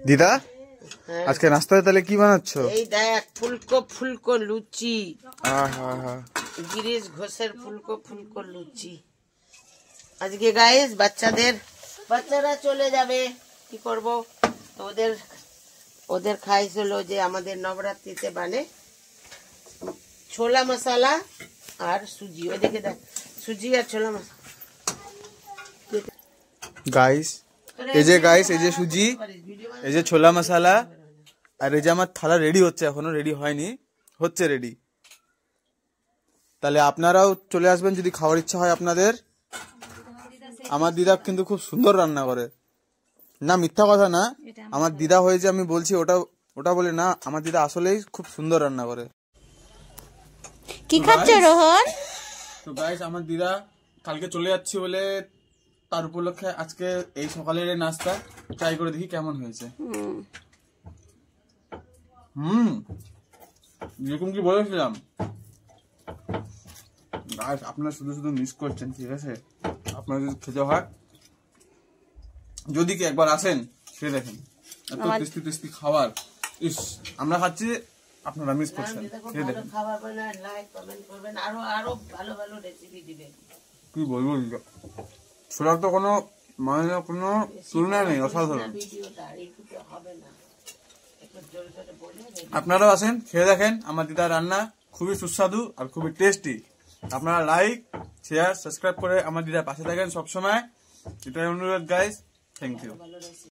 দিদা আজকে নাস্তায় তাহলে কি বানাচ্ছ? এই দেখ ফুলকো ফুলকো লুচি। গিরিশ ঘোষের ফুলকো ফুলকো লুচি আজকে গাইস। বাচ্চারা চলে যাবে, কি করব? ওদের খাইস হলো যে আমাদের নবরাত্রিতে বানে ছোলা মশলা আর সুজি। ওইদিকে দেখ সুজি আর ছোলা মশলা গাইস। এই যে সুজি, এই যে ছোলা মশলা, আর এই যে আমার থালা রেডি হচ্ছে, এখনো রেডি হয়নি, হচ্ছে রেডি। তাহলে আপনারাও চলে আসবেন যদি খাওয়ার ইচ্ছা হয় আপনাদের। আমার দিদা কিন্তু খুব সুন্দর রান্না করে, না মিথ্যা কথা না, আমার দিদা হয়েছে আমি বলছি ওটা বলে না, আমার দিদা আসলেই খুব সুন্দর রান্না করে। কি খাচ্ছ রোহন? তো গাইস আমার দিদা কালকে চলে যাচ্ছে বলে তার উপলক্ষে আজকে এই সকালের নাস্তা ট্রাই করে দেখি কেমন হয়েছে। যেরকম কি বলেছিলাম গাইস, আপনারা শুধু শুধু মিস করছেন, ঠিক আছে? আপনারা যদি খেতে হয়, যদি কি একবার আসেন খেয়ে দেখেন, এত টেস্টি টেস্টি খাবার। ইস, আমরা খাচ্ছি, আপনারা মিস করছেন, খেয়ে দেখেন। কি বলবো, ছোলার তো কোনো মানে কোনো তুলনা নেই, অসাধারণ। আপনারাও আসেন, খেয়ে দেখেন, আমার দিদার রান্না খুবই সুস্বাদু আর খুবই টেস্টি। আপনারা লাইক শেয়ার সাবস্ক্রাইব করে আমার দিদার পাশে থাকেন সবসময়, এটাই অনুরোধ গাইস। Thank you.